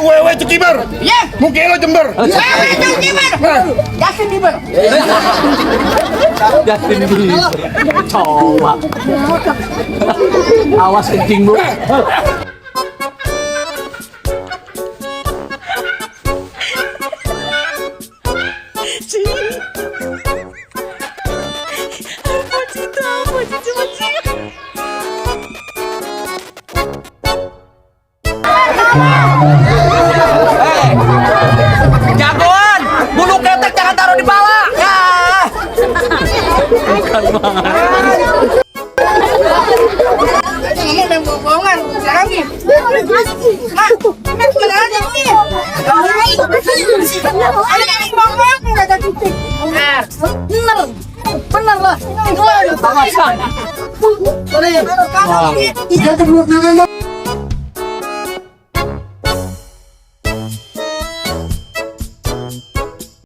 wewe itu kibar. Ya. Mungkin lo jember. Wewe itu kibar. Justin Bieber. Justin Bieber. Coba. Awas kencing bu. Jagoan, bulu ketek jangan taruh di pala. Ya. Ini bohongan, sekarang nih. Mak, ini beneran ya ini. Ada yang bohong, nggak ada titik. Bener lah. Bener.